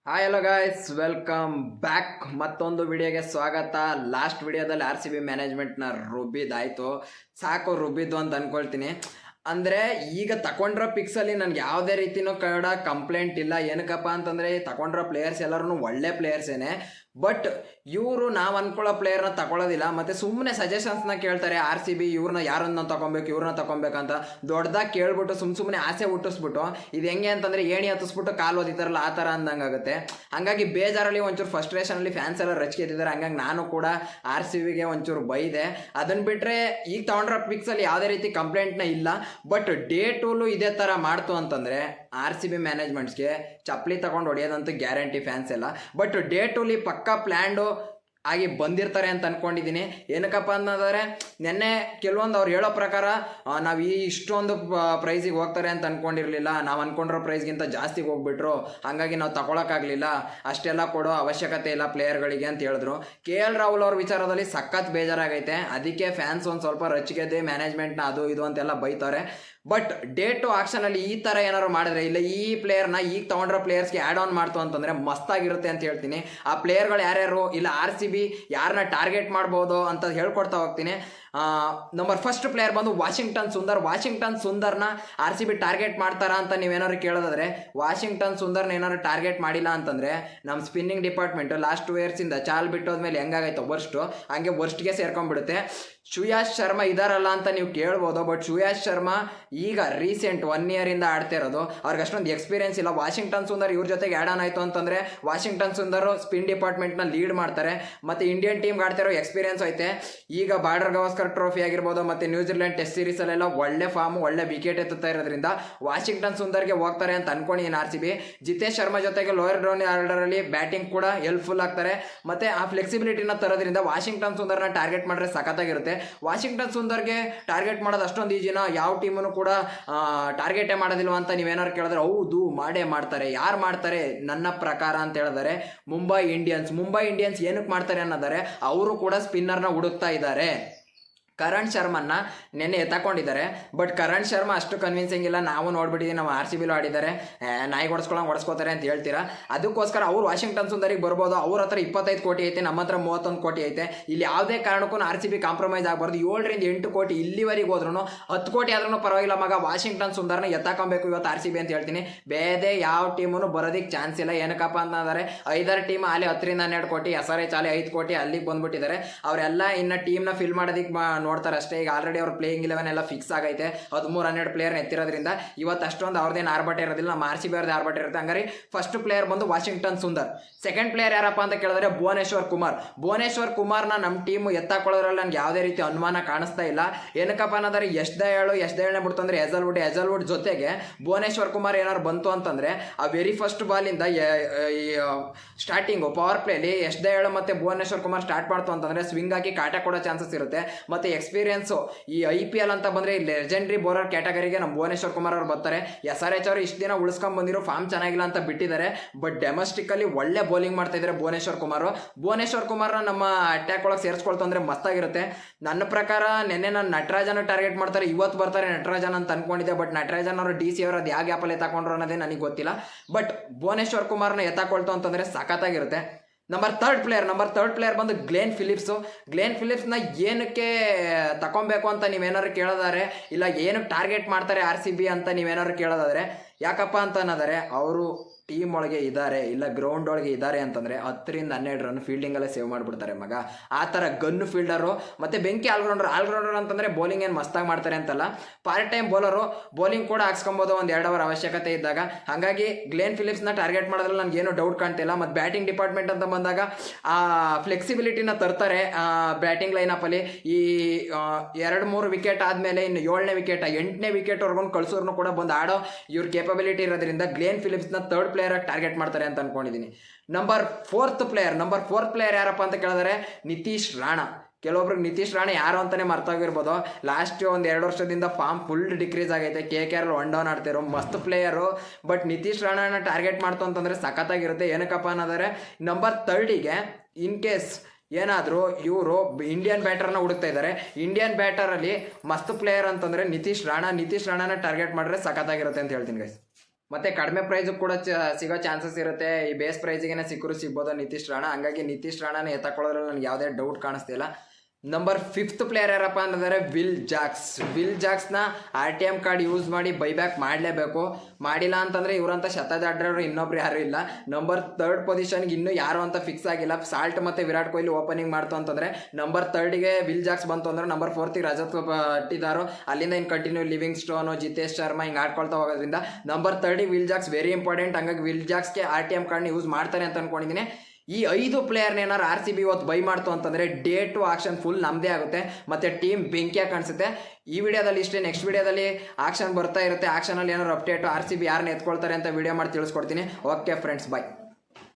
Hi hello guys, welcome back. ಮತ್ತೊಂದು ವಿಡಿಯೋಗೆ ಸ್ವಾಗತ. ಲಾಸ್ಟ್ ವಿಡಿಯೋದಲ್ಲಿ RCB ಮ್ಯಾನೇಜ್ಮೆಂಟ್ನ ರುಬ್ಬಿದಾಯಿತು, ಸಾಕು ರುಬ್ಬಿದ್ದು ಅಂತ ಅಂದ್ಕೊಳ್ತೀನಿ. ಅಂದರೆ ಈಗ ತಗೊಂಡ್ರೋ ಪಿಕ್ಸಲ್ಲಿ ನನಗೆ ಯಾವುದೇ ರೀತಿಯೂ ಕಂಪ್ಲೇಂಟ್ ಇಲ್ಲ. ಏನಕ್ಕಪ್ಪ ಅಂತಂದರೆ ತಗೊಂಡ್ರೋ ಪ್ಲೇಯರ್ಸ್ ಎಲ್ಲರೂ ಒಳ್ಳೆ ಪ್ಲೇಯರ್ಸೇನೆ. ಬಟ್ ಇವರು ನಾವು ಅಂದ್ಕೊಳ್ಳೋ ಪ್ಲೇಯರ್ನ ತಗೊಳ್ಳೋದಿಲ್ಲ, ಮತ್ತು ಸುಮ್ಮನೆ ಸಜೆಷನ್ಸ್ನ ಕೇಳ್ತಾರೆ. RCB ಇವ್ರನ್ನ ಯಾರನ್ನ ತಗೊಬೇಕು ಇವ್ರನ್ನ ತಗೊಬೇಕಂತ ದೊಡ್ಡದಾಗಿ ಕೇಳ್ಬಿಟ್ಟು ಸುಮ್ಮನೆ ಆಸೆ ಹುಟ್ಟಿಸ್ಬಿಟ್ಟು ಇದು ಹೆಂಗೆ ಅಂತಂದರೆ ಏಣಿ ಹತ್ತಿಸ್ಬಿಟ್ಟು ಕಾಲು ಓದಿತಾರಲ್ಲ ಆ ಥರ ಅಂದಂಗಾಗುತ್ತೆ. ಹಾಗಾಗಿ ಬೇಜಾರಲ್ಲಿ ಒಂಚೂರು ಫ್ರಸ್ಟ್ರೇಷನಲ್ಲಿ ಫ್ಯಾನ್ಸ್ ಎಲ್ಲ ರಚಿಕೆತ್ತಿದ್ದಾರೆ. ಹಂಗಾಗಿ ನಾನು ಕೂಡ RCBಗೆ ಒಂಚೂರು ಬೈದೆ. ಅದನ್ನು ಬಿಟ್ಟರೆ ಈಗ ತಗೊಂಡ್ರೋ ಪಿಕ್ಸಲ್ಲಿ ಯಾವುದೇ ರೀತಿ ಕಂಪ್ಲೇಂಟ್ನ ಇಲ್ಲ. ಬಟ್ ಡೇ ಟೂಲು ಇದೇ ಥರ ಮಾಡ್ತು ಅಂತಂದರೆ RCB ಮ್ಯಾನೇಜ್ಮೆಂಟ್ಸ್ಗೆ ಚಪ್ಪಲಿ ತಗೊಂಡು ಹೊಡೆಯೋದಂತೂ ಗ್ಯಾರಂಟಿ ಫ್ಯಾನ್ಸ್ ಎಲ್ಲ. ಬಟ್ ಡೇ ಟೂಲಿ ಪಕ್ಕ ಪ್ಲ್ಯಾಂಡು ಆಗಿ ಬಂದಿರ್ತಾರೆ ಅಂತ ಅಂದ್ಕೊಂಡಿದ್ದೀನಿ. ಏನಕ್ಕಪ್ಪ ಅನ್ನೋದಾದ್ರೆ ನೆನ್ನೆ ಕೆಲವೊಂದು ಅವ್ರು ಹೇಳೋ ಪ್ರಕಾರ ನಾವು ಇಷ್ಟೊಂದು ಪ್ರೈಸಿಗೆ ಹೋಗ್ತಾರೆ ಅಂತ ಅಂದ್ಕೊಂಡಿರಲಿಲ್ಲ, ನಾವು ಅಂದ್ಕೊಂಡಿರೋ ಪ್ರೈಸ್ಗಿಂತ ಜಾಸ್ತಿಗೆ ಹೋಗ್ಬಿಟ್ರು, ಹಾಗಾಗಿ ನಾವು ತಗೊಳಕ್ಕಾಗಲಿಲ್ಲ, ಅಷ್ಟೆಲ್ಲ ಕೊಡೋ ಅವಶ್ಯಕತೆ ಇಲ್ಲ ಪ್ಲೇಯರ್ಗಳಿಗೆ ಅಂತ ಹೇಳಿದ್ರು. KL ರಾಹುಲ್ ಅವ್ರ ವಿಚಾರದಲ್ಲಿ ಸಖತ್ ಬೇಜಾರಾಗೈತೆ. ಅದಕ್ಕೆ ಫ್ಯಾನ್ಸ್ ಒಂದು ಸ್ವಲ್ಪ ರೊಚ್ಚಿಗೆದ್ದೆ ಮ್ಯಾನೇಜ್ಮೆಂಟ್ನ ಅದು ಇದು ಅಂತೆಲ್ಲ ಬೈತಾರೆ. ಬಟ್ ಡೇ ಟು ಆಕ್ಷನಲ್ಲಿ ಈ ಥರ ಏನಾದ್ರು ಮಾಡಿದ್ರೆ, ಇಲ್ಲ ಈ ಪ್ಲೇಯರ್ನ ಈಗ ತೊಗೊಂಡ್ರೋ ಪ್ಲೇಯರ್ಸ್ಗೆ ಆ್ಯಡ್ ಆನ್ ಮಾಡ್ತು ಅಂತಂದರೆ ಮಸ್ತಾಗಿರುತ್ತೆ ಅಂತ ಹೇಳ್ತೀನಿ. ಆ ಪ್ಲೇಯರ್ಗಳು ಯಾರ್ಯಾರು, ಇಲ್ಲ RCB ಯಾರನ್ನ ಟಾರ್ಗೆಟ್ ಮಾಡ್ಬೋದು ಅಂತ ಹೇಳ್ಕೊಡ್ತಾ ಹೋಗ್ತೀನಿ. ನಂಬರ್ ಫಸ್ಟ್ ಪ್ಲೇಯರ್ ಬಂದು ವಾಷಿಂಗ್ಟನ್ ಸುಂದರ್ನ RCB ಟಾರ್ಗೆಟ್ ಮಾಡ್ತಾರಾ ಅಂತ ನೀವೇನಾದ್ರು ಕೇಳೋದಾದ್ರೆ, ವಾಷಿಂಗ್ಟನ್ ಸುಂದರ್ನ ಏನಾದ್ರು ಟಾರ್ಗೆಟ್ ಮಾಡಿಲ್ಲ ಅಂತಂದರೆ ನಮ್ಮ ಸ್ಪಿನ್ನಿಂಗ್ ಡಿಪಾರ್ಟ್ಮೆಂಟ್ ಲಾಸ್ಟ್ 2 ಇಯರ್ಸಿಂದ ಚಾಲ್ ಬಿಟ್ಟೋದ್ಮೇಲೆ ಹೆಂಗಾಗೈತೋ ಹಂಗೆ ವರ್ಸ್ಟ್ಗೆ ಸೇರ್ಕೊಂಡ್ಬಿಡುತ್ತೆ. ಶ್ರೇಯಸ್ ಶರ್ಮಾ ಇದಾರಲ್ಲ ಅಂತ ನೀವು ಕೇಳ್ಬೋದು. ಬಟ್ ಶ್ರೇಯಸ್ ಶರ್ಮಾ ಈಗ ರೀಸೆಂಟ್ 1 ಇಯರಿಂದ ಆಡ್ತಾ ಇರೋದು, ಅವ್ರಿಗೆ ಅಷ್ಟೊಂದು ಎಕ್ಸ್ಪೀರಿಯನ್ಸ್ ಇಲ್ಲ. ವಾಷಿಂಗ್ಟನ್ ಸುಂದರ್ ಇವ್ರ ಜೊತೆಗೆ ಆ್ಯಡ್ ಆನ್ ಆಯಿತು ಅಂತಂದರೆ ವಾಷಿಂಗ್ಟನ್ ಸುಂದರ್ ಸ್ಪಿನ್ ಡಿಪಾರ್ಟ್ಮೆಂಟ್ನ ಲೀಡ್ ಮಾಡ್ತಾರೆ, ಮತ್ತು ಇಂಡಿಯನ್ ಟೀಮ್ಗೆ ಆಡ್ತಿರೋ ಎಕ್ಸ್ಪೀರಿಯನ್ಸ್ ಐತೆ. ಈಗ ಬಾರ್ಡರ್ ಗವಾಸ್ಕರ್ ಟ್ರೋಫಿ ಆಗಿರ್ಬೋದು ಮತ್ತು ನ್ಯೂಜಿಲೆಂಡ್ ಟೆಸ್ಟ್ ಸೀರೀಸಲ್ಲೆಲ್ಲ ಒಳ್ಳೆ ಫಾರ್ಮು, ಒಳ್ಳೆ ವಿಕೆಟ್ ಎತ್ತುತ್ತಾ ಇರೋದ್ರಿಂದ ವಾಷಿಂಗ್ಟನ್ ಸುಂದರ್ಗೆ ಹೋಗ್ತಾರೆ ಅಂತ ಅನ್ಕೊಂಡಿದ್ದೀನಿ RCB. ಜಿತೇಶ್ ಶರ್ಮಾ ಜೊತೆಗೆ ಲೋಯರ್ ಡೌನ್ ಆರ್ಡರಲ್ಲಿ ಬ್ಯಾಟಿಂಗ್ ಕೂಡ ಹೆಲ್ಪ್ಫುಲ್ ಆಗ್ತಾರೆ, ಮತ್ತು ಆ ಫ್ಲೆಕ್ಸಿಬಿಲಿಟಿನ ತರೋದ್ರಿಂದ ವಾಷಿಂಗ್ಟನ್ ಸುಂದರ್ನ ಟಾರ್ಗೆಟ್ ಮಾಡಿದ್ರೆ ಸಖತ್ತಾಗಿರುತ್ತೆ. ವಾಷಿಂಗ್ಟನ್ ಸುಂದರ್ಗೆ ಟಾರ್ಗೆಟ್ ಮಾಡೋದು ಅಷ್ಟೊಂದು ಈಜಿನ, ಯಾವ ಟೀಮನ್ನು ಕೂಡ ಟಾರ್ಗೆಟೇ ಮಾಡೋದಿಲ್ವ ಅಂತ ನೀವೇನಾದ್ರು ಕೇಳಿದ್ರೆ ಹೌದು ಮಾಡೇ ಮಾಡ್ತಾರೆ. ಯಾರು ಮಾಡ್ತಾರೆ ನನ್ನ ಪ್ರಕಾರ ಅಂತ ಹೇಳಿದರೆ ಮುಂಬೈ ಇಂಡಿಯನ್ಸ್ ಏನಕ್ಕೆ ಮಾಡ್ತಾರೆ ಅನ್ನೋದಾರೆ, ಅವರು ಕೂಡ ಸ್ಪಿನ್ನರ್ನ ಹುಡುಕ್ತಾ ಇದ್ದಾರೆ. ಕರಣ್ ಶರ್ಮನ್ನ ನೆನ್ನೆ ಎತ್ತಾಕೊಂಡಿದ್ದಾರೆ. ಬಟ್ ಕರಣ್ ಶರ್ಮಾ ಅಷ್ಟು ಕನ್ವಿನ್ಸಿಂಗ್ ಇಲ್ಲ. ನಾವು ನೋಡ್ಬಿಟ್ಟಿದ್ದೀವಿ, ನಮ್ಮ RCBಲೂ ಆಡಿದ್ದಾರೆ. ನಾಯಿಗೆ ಹೊಡ್ಸ್ಕೋತಾರೆ ಅಂತ ಹೇಳ್ತೀರಾ. ಅದಕ್ಕೋಸ್ಕರ ಅವ್ರು ವಾಷಿಂಗ್ಟನ್ ಸುಂದರಿಗೆ ಬರ್ಬೋದು. ಅವ್ರ ಹತ್ರ 25 ಕೋಟಿ ಐತೆ, ನಮ್ಮ ಹತ್ರ 31 ಕೋಟಿ ಐತೆ. ಇಲ್ಲಿ ಯಾವುದೇ ಕಾರಣಕ್ಕೂ RCB ಕಾಂಪ್ರಮೈಸ್ ಆಗಬಾರ್ದು. 7 ರಿಂದ 8 ಕೋಟಿ ಇಲ್ಲಿವರೆಗೆ ಹೋದ್ರೂ 10 ಕೋಟಿ ಆದ್ರೂ ಪರವಾಗಿಲ್ಲ ಮಗ, ವಾಷಿಂಗ್ಟನ್ ಸುಂದರ್ನ ಎತ್ತಾಕೊಬೇಕು ಇವತ್ತು RCB ಅಂತ ಹೇಳ್ತೀನಿ. ಬೇರೆ ಯಾವ ಟೀಮೂ ಬರೋದಕ್ಕೆ ಚಾನ್ಸ್ ಇಲ್ಲ. ಏನಕ್ಕಪ್ಪ ಅಂತಂದರೆ 5 ಟೀಮ್ ಅಲ್ಲಿ 10 ರಿಂದ 12 ಕೋಟಿ, SRH ಅಲ್ಲಿ 5 ಕೋಟಿ ಅಲ್ಲಿಗೆ ಬಂದ್ಬಿಟ್ಟಿದ್ದಾರೆ. ಅವರೆಲ್ಲ ಇನ್ನು ಟೀಮ್ನ ಫಿಲ್ ಮಾಡೋದಕ್ಕೆ ನೋಡ್ತಾರೆ ಅಷ್ಟೇ. ಈಗ ಆಲ್ರೆಡಿ ಅವ್ರ ಪ್ಲೇಯಿಂಗ್ 11 ಎಲ್ಲ ಫಿಕ್ಸ್ ಆಗೈತೆ. 13-12 ಪ್ಲೇಯರ್ ಎತ್ತಿರೋದ್ರಿಂದ ಇವತ್ತು ಅಷ್ಟೊಂದು ಅವ್ರದ್ದೇನು ಆರ್ಭಟ ಇರೋದಿಲ್ಲ, ನಮ್ಮ RCB ಅವ್ರದ್ದು ಆರ್ಭಟ ಇರುತ್ತೆ. ಹಂಗಾರೆ ಫಸ್ಟ್ ಪ್ಲೇಯರ್ ಬಂದು ವಾಷಿಂಗ್ಟನ್ ಸುಂದರ್. ಸೆಕೆಂಡ್ ಪ್ಲೇಯರ್ ಯಾರಪ್ಪ ಅಂತ ಕೇಳಿದ್ರೆ ಭುವನೇಶ್ವರ್ ಕುಮಾರ್ನ ನಮ್ಮ ಟೀಮು ಎತ್ತಾಕೊಳ್ಳೋದ್ರಲ್ಲಿ ನನಗೆ ಯಾವುದೇ ರೀತಿ ಅನುಮಾನ ಕಾಣಿಸ್ತಾ ಇಲ್ಲ. ಏನಕ್ಕಪ್ಪ ಅನ್ನೋದ್ರೆ ಎಷ್ಟೇಳನೇ ಬಿಡ್ತು ಅಂದರೆ ಹೆಜಲ್ವುಡ್ ಜೊತೆಗೆ ಭುವನೇಶ್ವರ್ ಕುಮಾರ್ ಏನಾರು ಬಂತು ಅಂತಂದರೆ ಆ ವೆರಿ ಫಸ್ಟ್ ಬಾಲಿಂದ ಸ್ಟಾರ್ಟಿಂಗು ಪವರ್ ಪ್ಲೇಲಿ ಎಷ್ಟೇಳು ಮತ್ತು ಭುವನೇಶ್ವರ್ ಕುಮಾರ್ ಸ್ಟಾರ್ಟ್ ಮಾಡ್ತು ಅಂತಂದರೆ ಸ್ವಿಂಗ್ ಹಾಕಿ ಕಾಟ ಕೊಡೋ ಚಾನ್ಸಸ್ ಇರುತ್ತೆ. ಮತ್ತು ಎಕ್ಸ್ಪೀರಿಯನ್ಸು ಈ IPL ಅಂತ ಬಂದರೆ ಲೆಜೆಂಡ್ರಿ ಬೌಲರ್ ಕ್ಯಾಟಗರಿಗೆ ನಮ್ಮ ಭುವನೇಶ್ವರ್ ಕುಮಾರ್ ಅವ್ರು ಬರ್ತಾರೆ. SRH ಅವರು ಇಷ್ಟು ದಿನ ಉಳಿಸ್ಕೊಂಡು ಬಂದಿರೋ ಫಾರ್ಮ್ ಚೆನ್ನಾಗಿಲ್ಲ ಅಂತ ಬಿಟ್ಟಿದ್ದಾರೆ. ಬಟ್ ಡೊಮೆಸ್ಟಿಕಲ್ಲಿ ಒಳ್ಳೆ ಬೌಲಿಂಗ್ ಮಾಡ್ತಾ ಇದ್ದಾರೆ ಭುವನೇಶ್ವರ್ ಕುಮಾರ್ನ ನಮ್ಮ ಅಟ್ಯಾಕ್ ಒಳಗೆ ಸೇರಿಸ್ಕೊಳ್ತು ಅಂದರೆ ಮಸ್ತಾಗಿರುತ್ತೆ. ನನ್ನ ಪ್ರಕಾರ ನೆನ್ನೆ ನಾನು ನಟರಾಜನ ಟಾರ್ಗೆಟ್ ಮಾಡ್ತಾರೆ, ಇವತ್ತು ಬರ್ತಾರೆ ನಟರಾಜನ್ ಅಂತ ಅನ್ಕೊಂಡಿದ್ದೆ. ಬಟ್ ನಟರಾಜನ್ ಅವರು DC ಅವರು ಅದು ಯಾವ ಗ್ಯಾಪಲ್ಲಿ ಎತ್ತಾಕೊಂಡ್ರು ಅನ್ನೋದೇ ನನಗೆ ಗೊತ್ತಿಲ್ಲ. ಬಟ್ ಭುವನೇಶ್ವರ್ ಕುಮಾರ್ನ ಎತ್ತಾಕೊಳ್ತು ಅಂತಂದರೆ ಸಖತ್ತಾಗಿರುತ್ತೆ. ನಂಬರ್ ಥರ್ಡ್ ಪ್ಲೇಯರ್ ಬಂದು ಗ್ಲೇನ್ ಫಿಲಿಪ್ಸ್ನ ಏನಕ್ಕೆ ತಗೊಬೇಕು ಅಂತ ನೀವೇನಾದ್ರು ಕೇಳೋದಾದ್ರೆ, ಇಲ್ಲ ಏನಕ್ಕೆ ಟಾರ್ಗೆಟ್ ಮಾಡ್ತಾರೆ RCB ಅಂತ ನೀವೇನಾದ್ರು ಕೇಳೋದಾದ್ರೆ, ಯಾಕಪ್ಪ ಅಂತ ಅನ್ನೋದಾರೆ ಅವರು ಟೀಮ್ ಒಳಗೆ ಇದ್ದಾರೆ, ಇಲ್ಲ ಗ್ರೌಂಡ್ ಒಳಗೆ ಇದ್ದಾರೆ ಅಂತಂದರೆ 10 ರಿಂದ 12 ರನ್ ಫೀಲ್ಡಿಂಗಲ್ಲೇ ಸೇವ್ ಮಾಡಿಬಿಡ್ತಾರೆ ಮಗ. ಆ ಥರ ಗನ್ನು ಫೀಲ್ಡರು ಮತ್ತು ಬೆಂಕಿ ಆಲ್ರೌಂಡರ್ ಅಂತಂದರೆ ಬೌಲಿಂಗ್ ಏನು ಮಸ್ತಾಗಿ ಮಾಡ್ತಾರೆ ಅಂತಲ್ಲ, ಪಾರ್ಟ್ ಟೈಮ್ ಬೌಲರು, ಬೌಲಿಂಗ್ ಕೂಡ ಹಾಕ್ಸ್ಕೊಬೋದು ಒಂದು 2 ಅವರ್ ಅವಶ್ಯಕತೆ ಇದ್ದಾಗ. ಹಾಗಾಗಿ ಗ್ಲೇನ್ ಫಿಲಿಪ್ಸ್ನ ಟಾರ್ಗೆಟ್ ಮಾಡೋದ್ರಲ್ಲಿ ನನಗೇನು ಡೌಟ್ ಕಾಣ್ತಿಲ್ಲ. ಮತ್ತು ಬ್ಯಾಟಿಂಗ್ ಡಿಪಾರ್ಟ್ಮೆಂಟ್ ಅಂತ ಬಂದಾಗ ಆ ಫ್ಲೆಕ್ಸಿಬಿಲಿಟಿನ ತರ್ತಾರೆ ಬ್ಯಾಟಿಂಗ್ ಲೈನಪ್ಪಲ್ಲಿ. ಈ 2-3 ವಿಕೆಟ್ ಆದಮೇಲೆ ಇನ್ನು 7ನೇ ವಿಕೆಟ್ 8ನೇ ವಿಕೆಟ್ವರೆಗೂ ಕಳಿಸೋರ್ನು ಕೂಡ ಬಂದು ಆಡೋ ಇವ್ರ ಕೇಪಬಿಲಿಟಿ ಇರೋದ್ರಿಂದ ಗ್ಲೇನ್ ಫಿಲಿಪ್ಸ್ನ ಥರ್ಡ್ ಪ್ಲೇಯರ್ ಆಗಿ ಟಾರ್ಗೆಟ್ ಮಾಡ್ತಾರೆ ಅಂತ ಅನ್ಕೊಂಡಿದ್ದೀನಿ. ನಂಬರ್ ಫೋರ್ತ್ ಪ್ಲೇಯರ್ ಯಾರಪ್ಪ ಅಂತ ಕೇಳಿದ್ರೆ ನಿತೀಶ್ ರಾಣಾ. ಕೆಲವೊಬ್ರಿಗೆ ನಿತೀಶ್ ರಾಣಾ ಯಾರು ಅಂತಲೇ ಮರ್ತೋಗಿರ್ಬೋದು. ಲಾಸ್ಟ್ 1-2 ವರ್ಷದಿಂದ ಫಾರ್ಮ್ ಫುಲ್ ಡಿಕ್ರೀಸ್ ಆಗೈತೆ. KKR 1 ಡೌನ್ ಆಡ್ತಿರೋ ಮಸ್ತ್ ಪ್ಲೇಯರು. ಬಟ್ ನಿತೀಶ್ ರಾಣಾನ ಟಾರ್ಗೆಟ್ ಮಾಡ್ತು ಅಂತಂದರೆ ಸಖತ್ತಾಗಿರುತ್ತೆ. ಏನಕ್ಕಪ್ಪ ಅನ್ನೋದಾದ್ರೆ ನಂಬರ್ 3ಗೆ ಇನ್ ಕೇಸ್ ಏನಾದರೂ ಇವರು ಇಂಡಿಯನ್ ಬ್ಯಾಟರ್ನ ಹುಡುಕ್ತಾ ಇದ್ದಾರೆ. ಇಂಡಿಯನ್ ಬ್ಯಾಟರಲ್ಲಿ ಮಸ್ತ್ ಪ್ಲೇಯರ್ ಅಂತಂದರೆ ನಿತೀಶ್ ರಾಣಾನ ಟಾರ್ಗೆಟ್ ಮಾಡಿದ್ರೆ ಸಖತ್ತಾಗಿರುತ್ತೆ ಅಂತ ಹೇಳ್ತೀನಿ ಗೈಸ್. ಮತ್ತೆ ಕಡಿಮೆ ಪ್ರೈಸ್ ಕೂಡ ಸಿಗೋ ಚಾನ್ಸಸ್ ಇರುತ್ತೆ. ಈ ಬೇಸ್ ಪ್ರೈಸ್ಗೆ ಸಿಗ್ಬೋದು ನಿತೀಶ್ ರಾಣಾ. ಹಂಗಾಗಿ ನಿತೀಶ್ ರಾಣಾನೇ ಎತ್ತಕೊಳ್ಳೋದ್ರಲ್ಲಿ ನನಗೆ ಯಾವುದೇ ಡೌಟ್ ಕಾಣಿಸ್ತಿಲ್ಲ. ನಂಬರ್ 5th ಪ್ಲೇಯರ್ ಯಾರಪ್ಪ ಅಂತಂದರೆ ವಿಲ್ ಜಾಕ್ಸ್ನ RTM ಕಾರ್ಡ್ ಯೂಸ್ ಮಾಡಿ ಬೈಬ್ಯಾಕ್ ಮಾಡಲೇಬೇಕು. ಮಾಡಿಲ್ಲ ಅಂತಂದರೆ ಇವರಂತ ಶತದಾಡ್ರವರು ಇನ್ನೊಬ್ರು ಯಾರು ಇಲ್ಲ. ನಂಬರ್ 3rd ಪೊಸಿಷನ್ಗೆ ಇನ್ನೂ ಯಾರು ಅಂತ ಫಿಕ್ಸ್ ಆಗಿಲ್ಲ. ಸಾಲ್ಟ್ ಮತ್ತು ವಿರಾಟ್ ಕೊಹ್ಲಿ ಓಪನಿಂಗ್ ಮಾಡ್ತು ಅಂತಂದರೆ ನಂಬರ್ 3ಗೆ ವಿಲ್ ಜಾಕ್ಸ್ ಬಂತು ಅಂದ್ರೆ ನಂಬರ್ 4ಗೆ ರಜತ್ ಪಟ್ಟಿದಾರು. ಅಲ್ಲಿಂದ ಇನ್ನು continue Livingstone, Jitesh Sharma ಹಿಂಗೆ ಆಡ್ಕೊಳ್ತಾ ಹೋಗೋದ್ರಿಂದ ನಂಬರ್ 3ಗೆ ವಿಲ್ ಜಾಕ್ಸ್ ವೆರಿ ಇಂಪಾರ್ಟೆಂಟ್. ಹಂಗಾಗಿ ವಿಲ್ ಜಾಕ್ಸ್ಗೆ RTM ಕಾರ್ಡ್ನ ಯೂಸ್ ಮಾಡ್ತಾರೆ ಅಂತ ಅನ್ಕೊಂಡಿದ್ದೀನಿ. ಈ 5 ಪ್ಲೇಯರ್ನ ಏನಾರು RCB ಇವತ್ತು ಬೈ ಮಾಡ್ತು ಅಂತಂದರೆ ಡೇ ಟು ಆಕ್ಷನ್ ಫುಲ್ ನಮ್ಮದೇ ಆಗುತ್ತೆ ಮತ್ತು ಟೀಮ್ ಬೆಂಕಿಯಾಗಿ ಕಾಣಿಸುತ್ತೆ. ಈ ವಿಡಿಯೋದಲ್ಲಿ ಇಷ್ಟೇ. ನೆಕ್ಸ್ಟ್ ವಿಡಿಯೋದಲ್ಲಿ ಆಕ್ಷನ್ ಬರ್ತಾ ಇರುತ್ತೆ. ಆಕ್ಷನಲ್ಲಿ ಏನಾದ್ರು ಅಪ್ಡೇಟು RCB ಯಾರನ್ನ ಎತ್ಕೊಳ್ತಾರೆ ಅಂತ ವಿಡಿಯೋ ಮಾಡಿ ತಿಳಿಸ್ಕೊಡ್ತೀನಿ. ಓಕೆ ಫ್ರೆಂಡ್ಸ್, ಬಾಯ್.